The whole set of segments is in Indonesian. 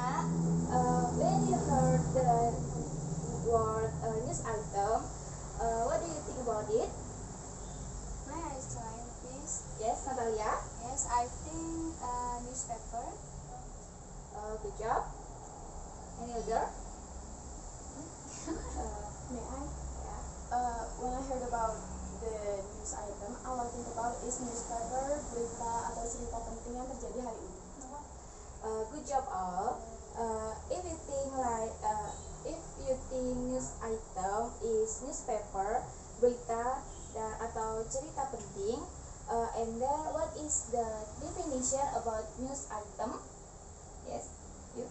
Nana, when you heard the word news item, what do you think about it? May I try, please? Yes, Natalia. Yes, I think newspaper. Good job. Any other? May I? Yeah. When I heard about the news item, all I think about is newspaper, berita atau cerita penting yang terjadi hari ini. Good job all. If you think news item is newspaper, berita atau cerita penting, and then what is the definition about news item? Yes, you.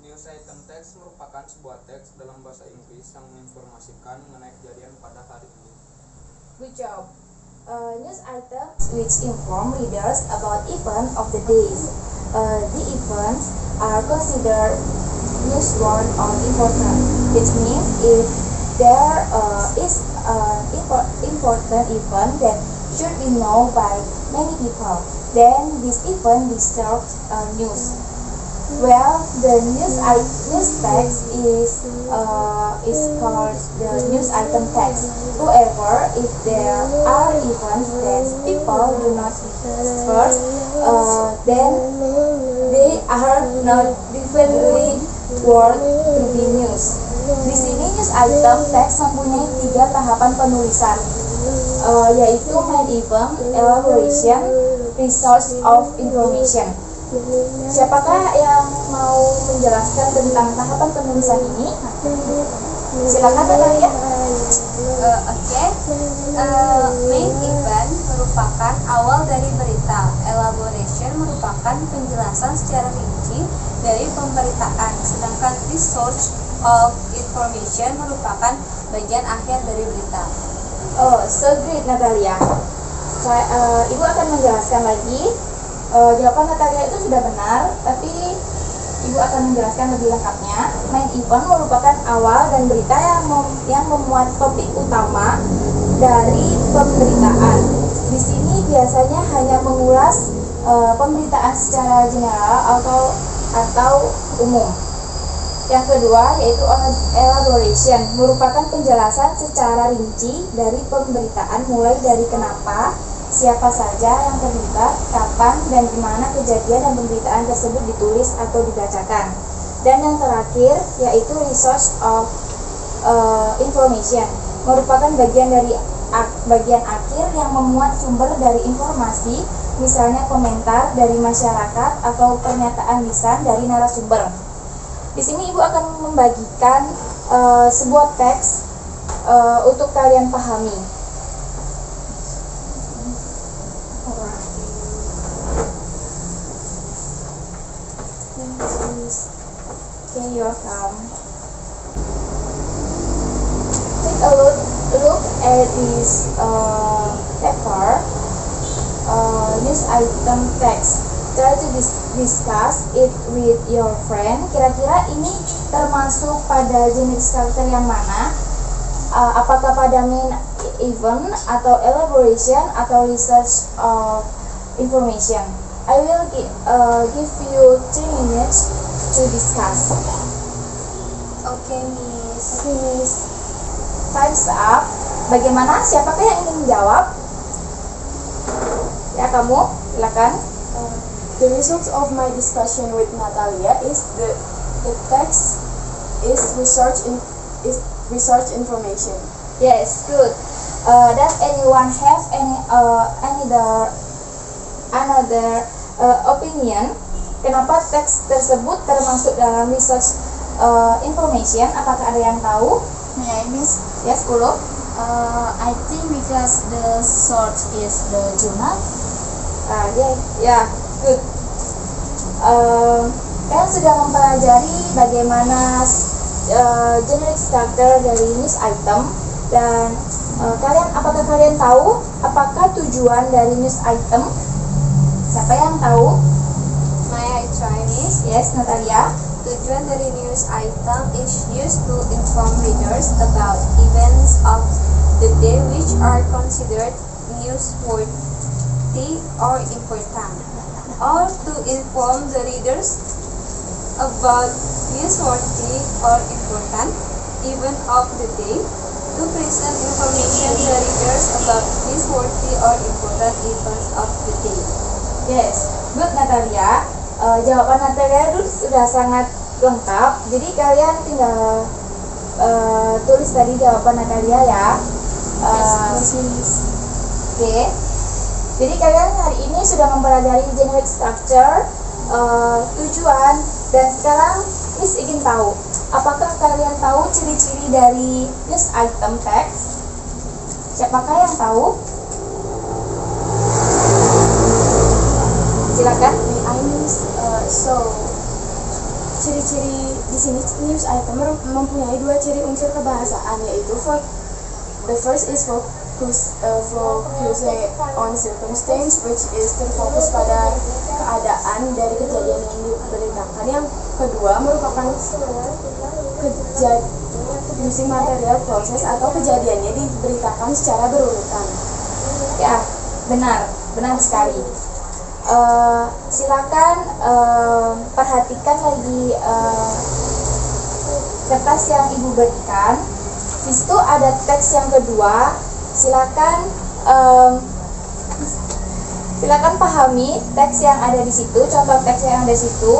News item text merupakan sebuah teks dalam bahasa Inggris yang menginformasikan mengenai kejadian pada hari ini. Good job. News items which inform readers about events of the days. The events are considered newsworthy or important. It means if there is an important event that should be known by many people, then this event deserves news. Well, the news text is called the news item text. However, if there are events that people do not first, then they are not definitely worth to be news. Di sini news item text mempunyai 3 tahapan penulisan, yaitu main event, elaboration, resource of information. Siapakah yang mau menjelaskan tentang tahapan penulisan ini? Silakan Natalia. Oke. Main event merupakan awal dari berita. Elaboration merupakan penjelasan secara rinci dari pemberitaan. Sedangkan resource of information merupakan bagian akhir dari berita. Oh, so great Natalia. Ibu akan menjelaskan lagi. Jawaban Natalia itu sudah benar, tapi Ibu akan menjelaskan lebih lengkapnya. Main event merupakan awal dan berita yang memuat topik utama dari pemberitaan. Di sini biasanya hanya mengulas pemberitaan secara general atau umum. Yang kedua yaitu elaboration, merupakan penjelasan secara rinci dari pemberitaan mulai dari kenapa, siapa saja yang terlibat, kapan, dan di mana kejadian dan pemberitaan tersebut ditulis atau dibacakan. Dan yang terakhir yaitu resource of information, merupakan bagian akhir yang memuat sumber dari informasi, misalnya komentar dari masyarakat atau pernyataan lisan dari narasumber. Di sini Ibu akan membagikan sebuah teks untuk kalian pahami. Okay, you're welcome. Take a look at this paper, news item text. Try to discuss it with your friend. Kira-kira ini termasuk pada jenis karakter yang mana? Apakah pada main event atau elaboration atau research of information? I will give you 3 minutes to discuss. Oke, Miss. Miss, time's up. Bagaimana? Siapakah yang ingin menjawab? Ya, kamu, silakan. The results of my discussion with Natalia is the text is research information. Yes, good. Does anyone have another opinion? Kenapa teks tersebut termasuk dalam research information? Apakah ada yang tahu? May I, Miss? Yes, 10. I think because the source is the journal. Yeah, good. Kalian sudah mempelajari bagaimana generic structure dari news item dan apakah kalian tahu apakah tujuan dari news item? Siapa yang tahu? May I try, Miss? Yes, Natalia. Tujuan dari news item is used to inform readers about events of the day which are considered newsworthy or important, or to inform the readers about newsworthy or important event of the day. To present information to readers about newsworthy or important events of the day. Yes, good Natalia. Jawaban Natalia itu sudah sangat lengkap. Jadi kalian tinggal tulis tadi jawaban Natalia ya. Oke. Jadi kalian hari ini sudah mempelajari generic structure, tujuan, dan sekarang Miss ingin tahu, apakah kalian tahu ciri-ciri dari news item text? Siapakah yang tahu? Silakan. Ciri-ciri di sini news item mempunyai dua ciri unsur kebahasaan, yaitu the first is focusing on circumstance, which is terfokus pada keadaan dari kejadian yang diberitakan. Yang kedua merupakan using material proses atau kejadiannya diberitakan secara berurutan. Ya, benar sekali. Silakan perhatikan lagi kertas yang ibu berikan. Di situ ada teks yang kedua. Silakan pahami teks yang ada di situ, contoh teks yang ada di situ.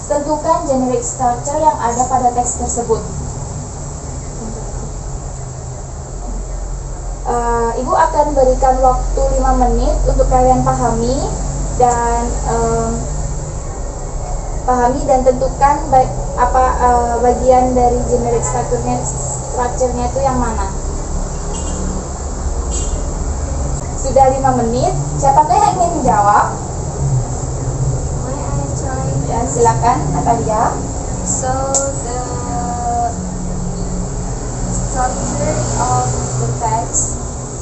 Tentukan generic structure yang ada pada teks tersebut. Ibu akan berikan waktu 5 menit untuk kalian pahami dan tentukan bagian dari generic structure-nya itu yang mana. Sudah 5 menit. Siapakah yang ingin menjawab? Ya, silakan Natalia. So the structure of the text,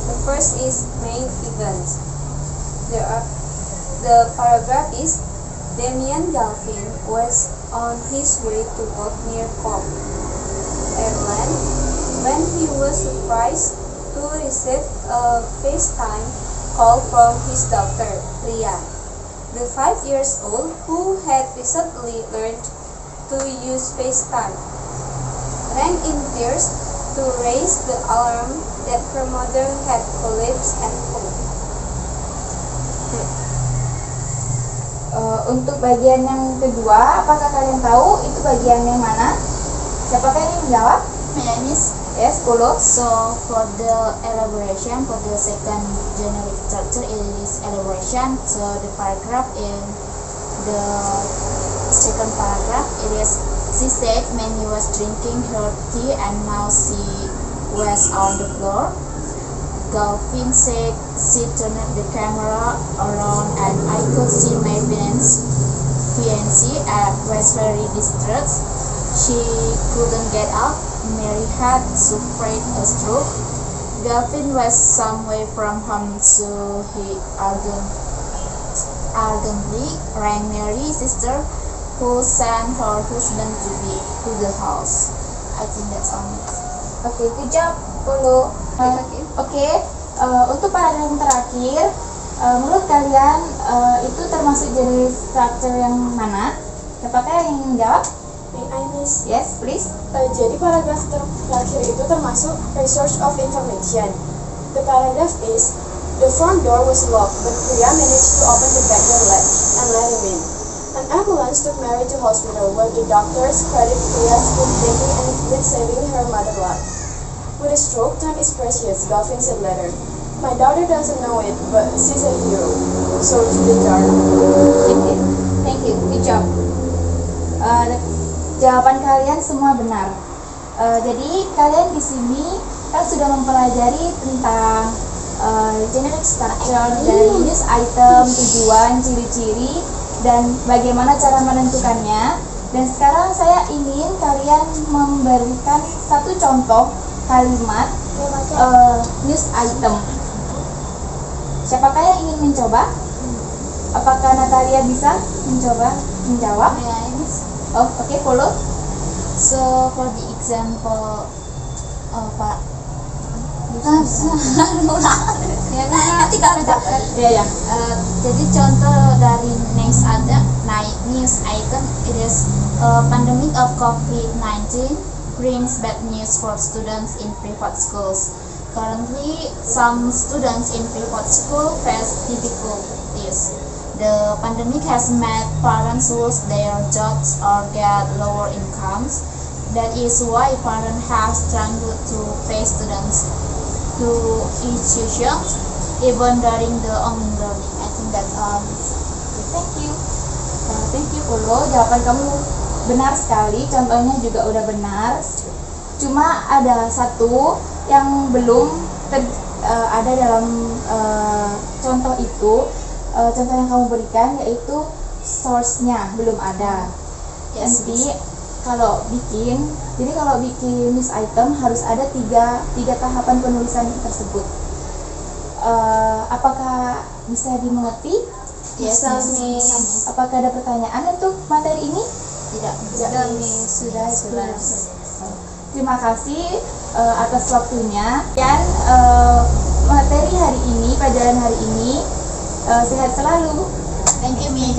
the first is main events. The paragraph is Damien Galvin was on his way to work near Cork, Ireland, when he was surprised to receive a FaceTime call from his daughter, Leah, the 5 years old who had recently learned to use FaceTime, ran in tears to raise the alarm that her mother had collapsed at home. Untuk bagian yang kedua, apakah kalian tahu itu bagian yang mana? Siapakah yang ingin menjawab? Miss. Yes, 10. So for the elaboration, for the second generic structure is elaboration. So the paragraph in the second paragraph, it is, she said when he was drinking her tea and now she was on the floor. Galvin said she turned the camera around and I could see my fiancée was very distressed. She couldn't get up. Mary had suffered a stroke. Galvin was some way from home, so he urgently rang Mary's sister, who sent her husband to the house. I think that's all. Oke, good job, 10. Oke, untuk paragraf yang terakhir, menurut kalian itu termasuk jenis structure yang mana? Siapakah yang ingin menjawab? Miss. Yes, please. Jadi paragraf terakhir itu termasuk resource of information. The paragraph is, the front door was locked, but Priya managed to open the back door latch and let him in. An ambulance took Mary to hospital, where the doctors credit Priya's good thinking and with saving her mother's life. With a stroke, time is precious, Galvin said later. My daughter doesn't know it, but she's a hero. So to the dark. Thank you, good job. Jawaban kalian semua benar. Jadi kalian di sini kan sudah mempelajari tentang generic structure dari news item, tujuan, ciri-ciri, dan bagaimana cara menentukannya. Dan sekarang saya ingin kalian memberikan satu contoh kalimat news item. Siapakah yang ingin mencoba? Apakah Natalia bisa menjawab? Oh, okay, follow. So for the example, nanti kalau dapat. Ya. Jadi contoh dari news item it is pandemic of COVID-19 brings bad news for students in private schools. Currently, some students in private school face difficulties. The pandemic has made parents lose their jobs or get lower incomes. That is why parents have struggled to pay students to institutions even during the online learning. I think that's all. Thank you. Thank you Polo, jawaban kamu benar sekali, contohnya juga udah benar. Cuma ada satu yang belum ada dalam contoh itu. Contoh yang kamu berikan yaitu source-nya belum ada. Yes, Nanti kalau bikin news item harus ada tiga tahapan penulisan tersebut. Apakah bisa dimengerti? Yes, Miss. Apakah ada pertanyaan untuk materi ini? Tidak. Sudah. Terima kasih atas waktunya. Dan materi hari ini, pelajaran hari ini, sehat selalu. Thank you, Miss.